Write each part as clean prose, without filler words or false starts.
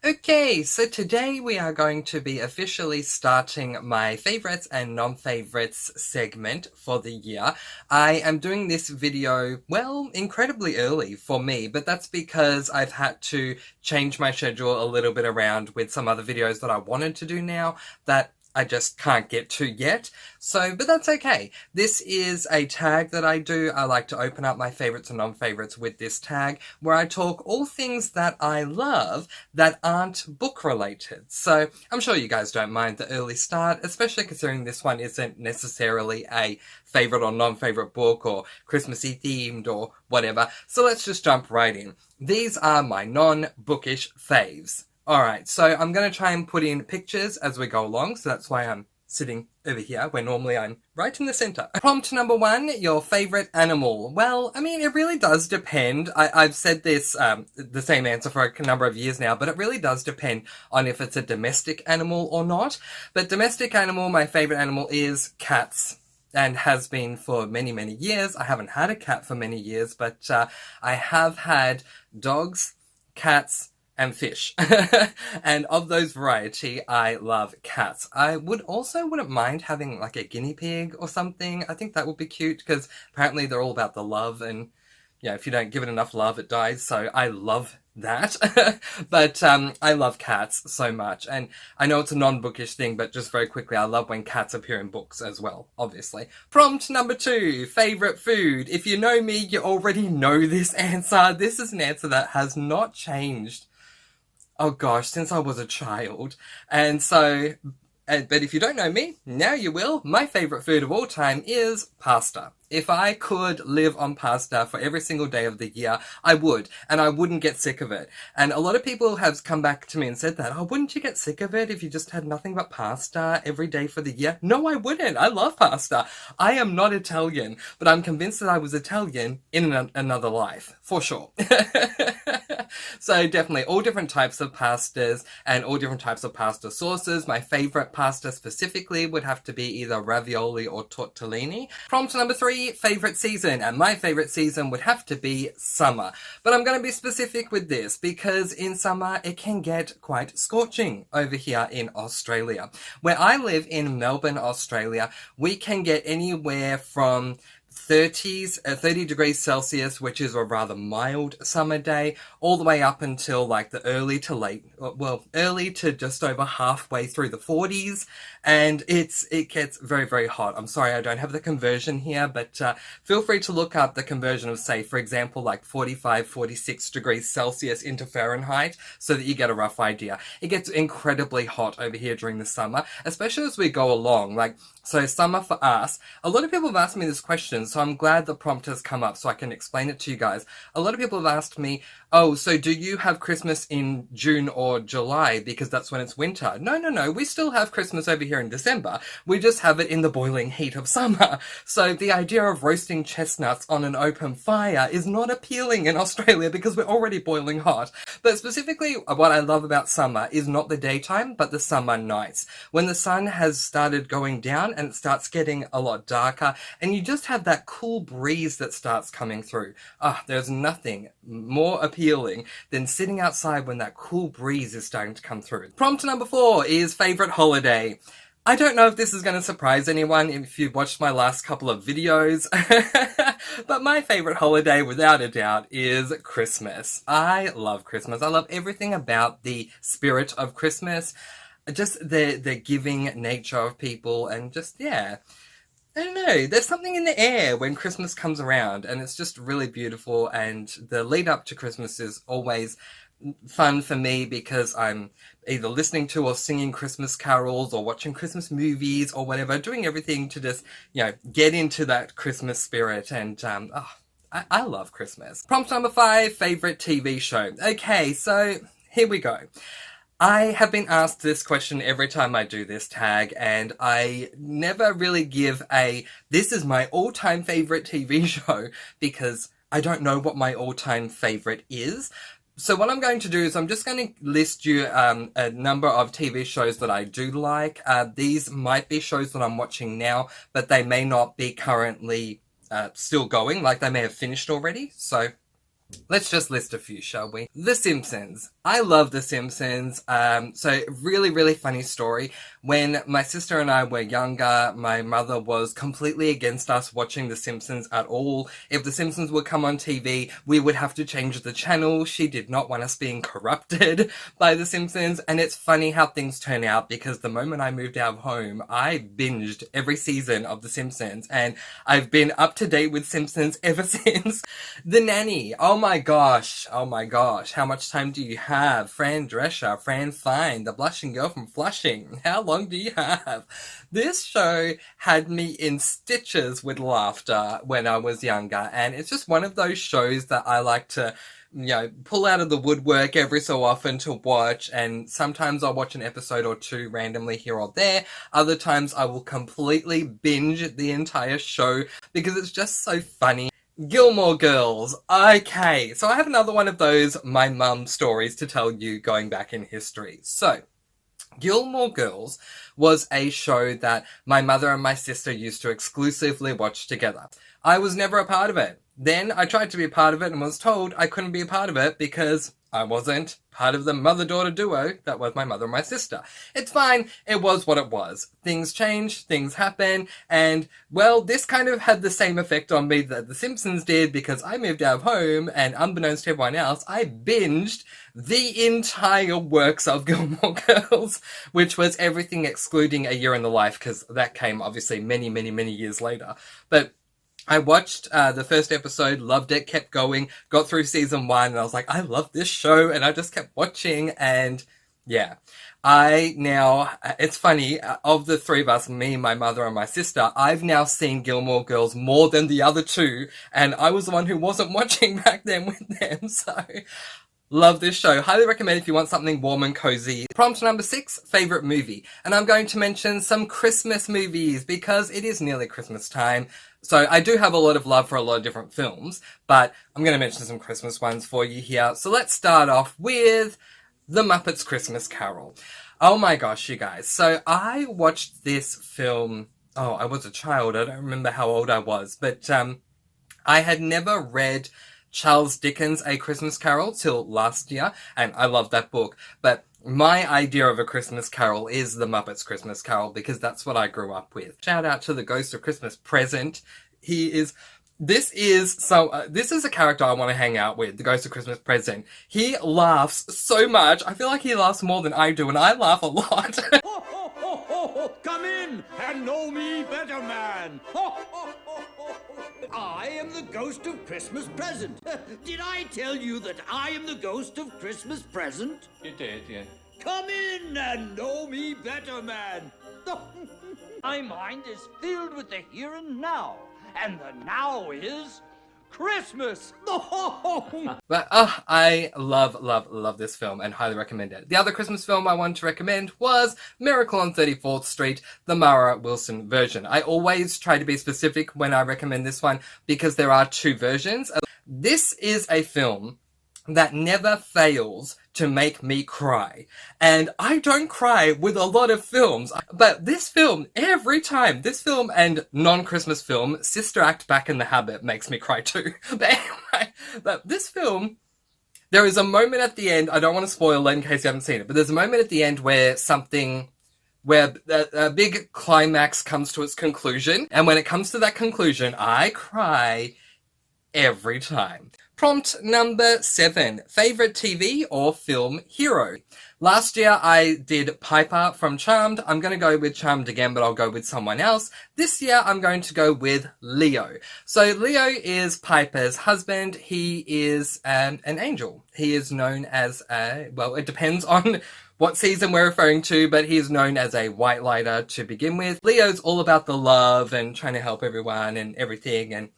Okay, so today we are going to be officially starting my favorites and non-favorites segment for the year. I am doing this video, well, incredibly early for me, but that's because I've had to change my schedule a little bit around with some other videos that I wanted to do now that I just can't get to yet. But that's okay. This is a tag that I do. I like to open up my favorites and non-favorites with this tag, where I talk all things that I love that aren't book related. So I'm sure you guys don't mind the early start, especially considering this one isn't necessarily a favorite or non-favorite book or Christmassy themed or whatever. So let's just jump right in. These are my non-bookish faves. Alright, so I'm going to try and put in pictures as we go along, so that's why I'm sitting over here, where normally I'm right in the center. Prompt number 1, your favorite animal. Well, I mean, it really does depend. I've said this, the same answer for a number of years now, but it really does depend on if it's a domestic animal or not. But domestic animal, my favorite animal is cats. And has been for many, many years. I haven't had a cat for many years, but I have had dogs, cats, and fish. And of those variety, I love cats. I wouldn't mind having like a guinea pig or something. I think that would be cute because apparently they're all about the love, and if you don't give it enough love, it dies. So I love that. But I love cats so much. And I know it's a non-bookish thing, but just very quickly, I love when cats appear in books as well, obviously. Prompt number 2, favorite food. If you know me, you already know this answer. This is an answer that has not changed, oh gosh, since I was a child. And so, but if you don't know me, now you will. My favorite food of all time is pasta. If I could live on pasta for every single day of the year, I would, and I wouldn't get sick of it. And a lot of people have come back to me and said that, oh, wouldn't you get sick of it if you just had nothing but pasta every day for the year? No, I wouldn't. I love pasta. I am not Italian, but I'm convinced that I was Italian in another life, for sure. So definitely all different types of pastas and all different types of pasta sauces. My favorite pasta specifically would have to be either ravioli or tortellini. Prompt number 3, favorite season. And my favorite season would have to be summer. But I'm going to be specific with this because in summer it can get quite scorching over here in Australia. Where I live in Melbourne, Australia, we can get anywhere from 30 degrees Celsius, which is a rather mild summer day, all the way up until like the early to just over halfway through the 40s, and it gets very, very hot. I'm sorry, I don't have the conversion here, but feel free to look up the conversion of, say, for example, like 45, 46 degrees Celsius into Fahrenheit, so that you get a rough idea. It gets incredibly hot over here during the summer, especially as we go along. So summer for us, a lot of people have asked me this question, so I'm glad the prompt has come up so I can explain it to you guys. A lot of people have asked me, oh, so do you have Christmas in June or July because that's when it's winter? No, we still have Christmas over here in December. We just have it in the boiling heat of summer. So the idea of roasting chestnuts on an open fire is not appealing in Australia because we're already boiling hot. But specifically, what I love about summer is not the daytime, but the summer nights. When the sun has started going down and it starts getting a lot darker, and you just have that cool breeze that starts coming through. There's nothing more appealing than sitting outside when that cool breeze is starting to come through. Prompt number 4 is favorite holiday. I don't know if this is going to surprise anyone if you've watched my last couple of videos, but my favorite holiday, without a doubt, is Christmas. I love Christmas. I love everything about the spirit of Christmas. Just the giving nature of people, and just, yeah, I don't know, there's something in the air when Christmas comes around, and it's just really beautiful, and the lead up to Christmas is always fun for me because I'm either listening to or singing Christmas carols or watching Christmas movies or whatever, doing everything to just, get into that Christmas spirit, and I love Christmas. Prompt number 5, favorite TV show. Okay, so here we go. I have been asked this question every time I do this tag, and I never really give this is my all-time favorite TV show, because I don't know what my all-time favorite is. So what I'm going to do is I'm just going to list you a number of TV shows that I do like. These might be shows that I'm watching now, but they may not be currently still going, like they may have finished already. So let's just list a few, shall we? The Simpsons, I love The Simpsons. So really, really funny story. When my sister and I were younger, my mother was completely against us watching The Simpsons at all. If The Simpsons would come on TV, we would have to change the channel. She did not want us being corrupted by The Simpsons. And it's funny how things turn out, because the moment I moved out of home, I binged every season of The Simpsons. And I've been up to date with Simpsons ever since. The Nanny. Oh my gosh. Oh my gosh. How much time do you have? Fran Drescher, Fran Fine, the blushing girl from Flushing. How long do you have? This show had me in stitches with laughter when I was younger, and it's just one of those shows that I like to, pull out of the woodwork every so often to watch, and sometimes I'll watch an episode or two randomly here or there. Other times I will completely binge the entire show because it's just so funny. Gilmore Girls. Okay, so I have another one of those my mum stories to tell you going back in history. So, Gilmore Girls was a show that my mother and my sister used to exclusively watch together. I was never a part of it. Then I tried to be a part of it and was told I couldn't be a part of it because I wasn't part of the mother-daughter duo that was my mother and my sister. It's fine. It was what it was. Things change, things happen, and, well, this kind of had the same effect on me that The Simpsons did, because I moved out of home, and unbeknownst to everyone else, I binged the entire works of Gilmore Girls, which was everything excluding A Year in the Life, because that came, obviously, many, many, many years later. But I watched the first episode, loved it, kept going, got through season 1, and I was like, I love this show, and I just kept watching, and yeah. It's funny, of the three of us, me, my mother, and my sister, I've now seen Gilmore Girls more than the other two, and I was the one who wasn't watching back then with them, so love this show. Highly recommend if you want something warm and cozy. Prompt number 6, favourite movie. And I'm going to mention some Christmas movies because it is nearly Christmas time. So I do have a lot of love for a lot of different films, but I'm going to mention some Christmas ones for you here. So let's start off with The Muppets Christmas Carol. Oh my gosh, you guys. So I watched this film, I was a child. I don't remember how old I was, but I had never read Charles Dickens' A Christmas Carol till last year, and I love that book. But my idea of A Christmas Carol is The Muppets Christmas Carol, because that's what I grew up with. Shout out to the Ghost of Christmas Present. This is a character I want to hang out with, the Ghost of Christmas Present. He laughs so much. I feel like he laughs more than I do, and I laugh a lot. Ho, ho, ho, ho, ho. Come in and know me better, man. Ho, ho, ho, ho. I am the Ghost of Christmas Present. Did I tell you that I am the Ghost of Christmas Present? You did, yeah. Come in and know me better, man. My mind is filled with the here and now. And the now is Christmas. But I love this film and highly recommend it. The other Christmas film I wanted to recommend was Miracle on 34th Street, the Mara Wilson version. I always try to be specific when I recommend this one because there are two versions. This is a film that never fails to make me cry. And I don't cry with a lot of films, but this film, every time, this film and non-Christmas film, Sister Act Back in the Habit, makes me cry too. But anyway, but this film, there is a moment at the end, I don't want to spoil it in case you haven't seen it, but there's a moment at the end where a big climax comes to its conclusion, and when it comes to that conclusion, I cry every time. Prompt number 7, favourite TV or film hero. Last year I did Piper from Charmed. I'm going to go with Charmed again, but I'll go with someone else. This year I'm going to go with Leo. So Leo is Piper's husband. He is an angel. He is known as, it depends on what season we're referring to, but he is known as a white lighter to begin with. Leo's all about the love and trying to help everyone and everything, and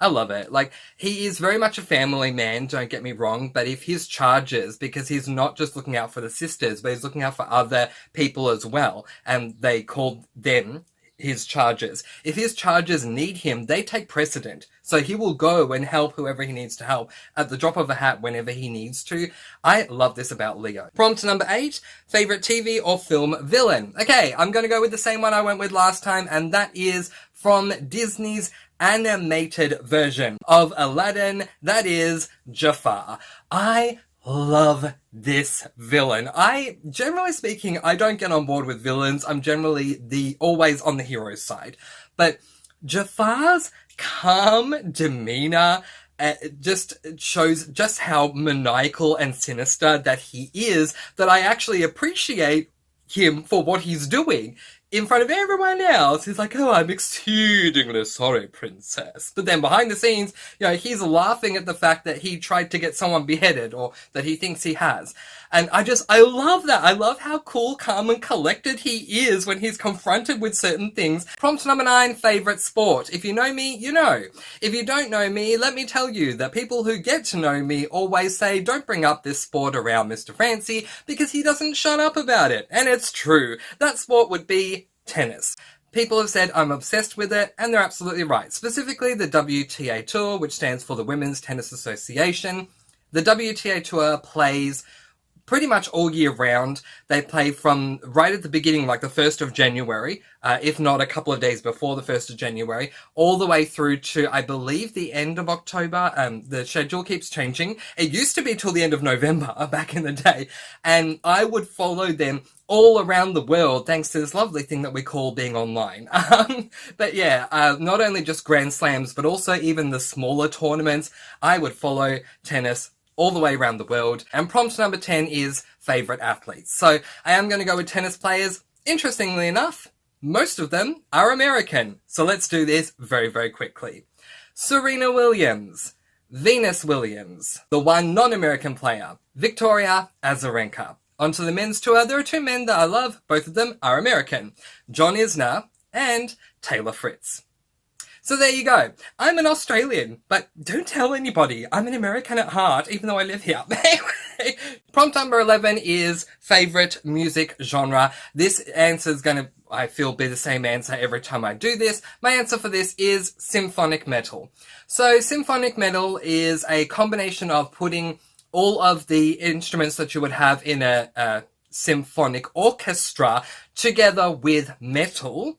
I love it. Like, he is very much a family man, don't get me wrong, but if his charges, because he's not just looking out for the sisters, but he's looking out for other people as well, and they call them his charges. If his charges need him, they take precedent. So he will go and help whoever he needs to help at the drop of a hat whenever he needs to. I love this about Leo. Prompt number 8, favourite TV or film villain. Okay, I'm going to go with the same one I went with last time, and that is from Disney's animated version of Aladdin, that is Jafar. I love this villain. Generally speaking, I don't get on board with villains. I'm generally always on the hero's side. But Jafar's calm demeanor just shows just how maniacal and sinister that he is, that I actually appreciate him for what he's doing. In front of everyone else, he's like, oh, I'm exceedingly sorry, princess. But then behind the scenes, he's laughing at the fact that he tried to get someone beheaded, or that he thinks he has. And I love that. I love how cool, calm, and collected he is when he's confronted with certain things. Prompt number 9, favorite sport. If you know me, you know. If you don't know me, let me tell you that people who get to know me always say, don't bring up this sport around Mr. Francy, because he doesn't shut up about it. And it's true. That sport would be tennis. People have said I'm obsessed with it, and they're absolutely right. Specifically the WTA Tour, which stands for the Women's Tennis Association. The WTA Tour plays pretty much all year round. They play from right at the beginning, like the 1st of January, if not a couple of days before the 1st of January, all the way through to, I believe, the end of October. The schedule keeps changing. It used to be till the end of November back in the day, and I would follow them all around the world thanks to this lovely thing that we call being online. But yeah, not only just Grand Slams, but also even the smaller tournaments. I would follow tennis all the way around the world. And prompt number 10 is favourite athletes. So I am going to go with tennis players. Interestingly enough, most of them are American. So let's do this very, very quickly. Serena Williams, Venus Williams, the one non-American player, Victoria Azarenka. Onto the men's tour, there are 2 men that I love. Both of them are American. John Isner and Taylor Fritz. So there you go. I'm an Australian, but don't tell anybody. I'm an American at heart, even though I live here. Anyway, prompt number 11 is favourite music genre. This answer is going to, I feel, be the same answer every time I do this. My answer for this is symphonic metal. So symphonic metal is a combination of putting all of the instruments that you would have in a symphonic orchestra together with metal.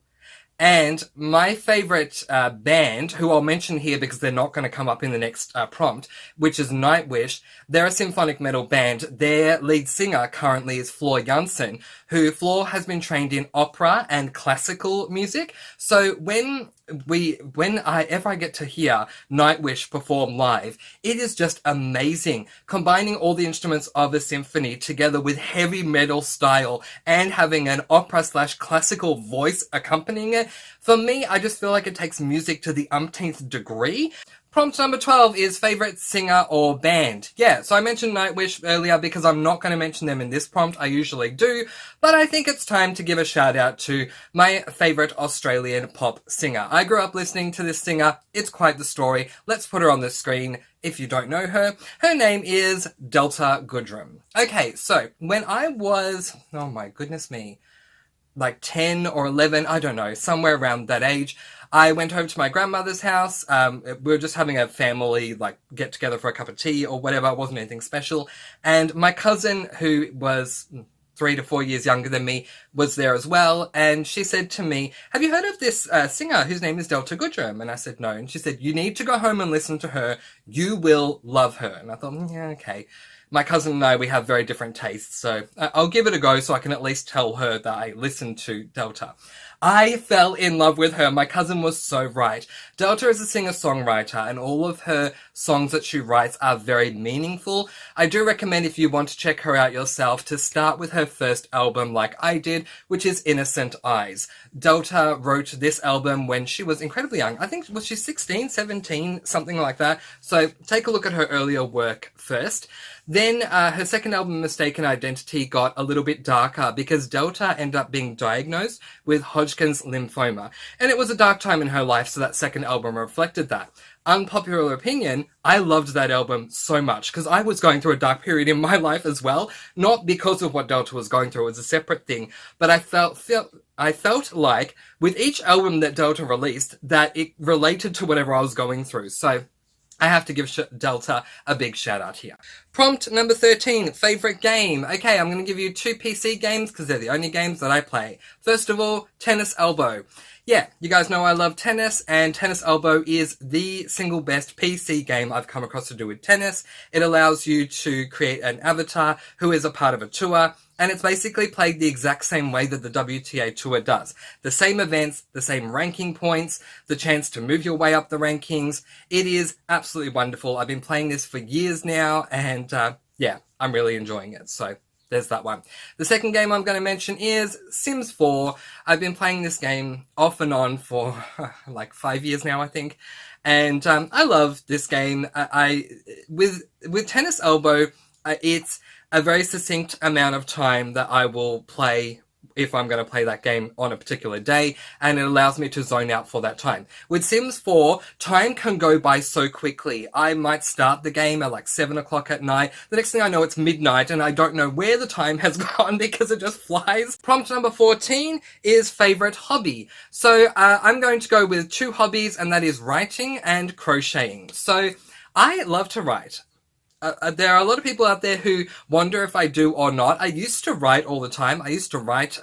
And my favourite band, who I'll mention here because they're not going to come up in the next prompt, which is Nightwish. They're a symphonic metal band. Their lead singer currently is Floor Jansen, who Floor has been trained in opera and classical music. So if I get to hear Nightwish perform live, it is just amazing. Combining all the instruments of a symphony together with heavy metal style and having an opera/classical voice accompanying it. For me, I just feel like it takes music to the umpteenth degree. Prompt number 12 is favourite singer or band. Yeah, so I mentioned Nightwish earlier because I'm not going to mention them in this prompt. I usually do, but I think it's time to give a shout out to my favourite Australian pop singer. I grew up listening to this singer. It's quite the story. Let's put her on the screen if you don't know her. Her name is Delta Goodrem. Okay, so when I was, oh my goodness me, like 10 or 11, I don't know, somewhere around that age, I went home to my grandmother's house. We were just having a family, get together for a cup of tea or whatever. It wasn't anything special. And my cousin, who was 3 to 4 years younger than me, was there as well. And she said to me, have you heard of this singer whose name is Delta Goodrem? And I said, no. And she said, you need to go home and listen to her. You will love her. And I thought, yeah, okay. My cousin and I, we have very different tastes, so I'll give it a go so I can at least tell her that I listened to Delta. I fell in love with her. My cousin was so right. Delta is a singer-songwriter, and all of her songs that she writes are very meaningful. I do recommend, if you want to check her out yourself, to start with her first album like I did, which is Innocent Eyes. Delta wrote this album when she was incredibly young. I think, was she 16, 17, something like that? So take a look at her earlier work first. Then her second album, Mistaken Identity, got a little bit darker because Delta ended up being diagnosed with Hodgkin's lymphoma. And it was a dark time in her life, so that second album reflected that. Unpopular opinion, I loved that album so much because I was going through a dark period in my life as well. Not because of what Delta was going through, it was a separate thing. But I felt like with each album that Delta released that it related to whatever I was going through. So I have to give Delta a big shout out here. Prompt number 13, favorite game. Okay, I'm going to give you 2 PC games because they're the only games that I play. First of all, Tennis Elbow. Yeah, you guys know I love tennis, and Tennis Elbow is the single best PC game I've come across to do with tennis. It allows you to create an avatar who is a part of a tour, and it's basically played the exact same way that the WTA Tour does. The same events, the same ranking points, the chance to move your way up the rankings. It is absolutely wonderful. I've been playing this for years now, and yeah, I'm really enjoying it. So there's that one. The second game I'm going to mention is Sims 4. I've been playing this game off and on for like 5 years now, I think. And I love this game. With Tennis Elbow, it's a very succinct amount of time that I will play if I'm going to play that game on a particular day, and it allows me to zone out for that time. With Sims 4, time can go by so quickly. I might start the game at like 7 o'clock at night. The next thing I know, it's midnight, and I don't know where the time has gone because it just flies. Prompt number 14 is favorite hobby. So I'm going to go with 2 hobbies, and that is writing and crocheting. So I love to write. There are a lot of people out there who wonder if I do or not. I used to write all the time. I used to write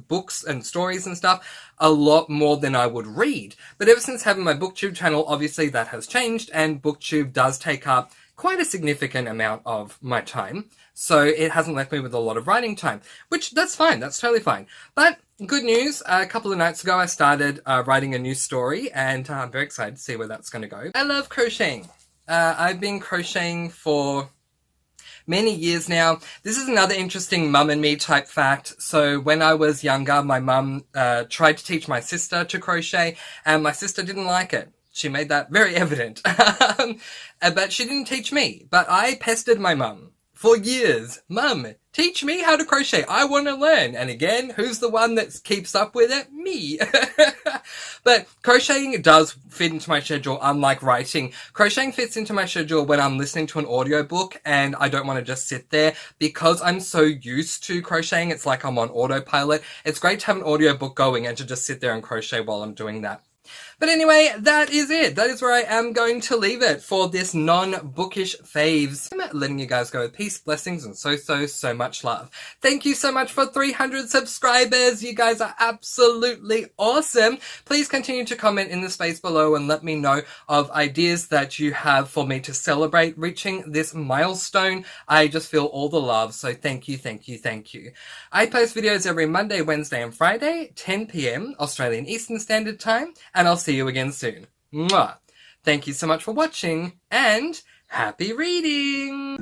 books and stories and stuff a lot more than I would read. But ever since having my Booktube channel, obviously that has changed, and Booktube does take up quite a significant amount of my time. So it hasn't left me with a lot of writing time, which that's fine. That's totally fine. But good news, a couple of nights ago I started writing a new story, and I'm very excited to see where that's going to go. I love crocheting. I've been crocheting for many years now. This is another interesting mum and me type fact. So when I was younger, my mum tried to teach my sister to crochet, and my sister didn't like it. She made that very evident. But she didn't teach me. But I pestered my mum for years. Mum, teach me how to crochet. I want to learn. And again, who's the one that keeps up with it? Me. But crocheting does fit into my schedule, unlike writing. Crocheting fits into my schedule when I'm listening to an audiobook and I don't want to just sit there. Because I'm so used to crocheting, it's like I'm on autopilot. It's great to have an audiobook going and to just sit there and crochet while I'm doing that. But anyway, that is it. That is where I am going to leave it for this non-bookish faves. I'm letting you guys go with peace, blessings, and so much love. Thank you so much for 300 subscribers. You guys are absolutely awesome. Please continue to comment in the space below and let me know of ideas that you have for me to celebrate reaching this milestone. I just feel all the love, so thank you, thank you, thank you. I post videos every Monday, Wednesday, and Friday, 10 PM Australian Eastern Standard Time, and I'll see you again soon. Mwah! Thank you so much for watching, and happy reading!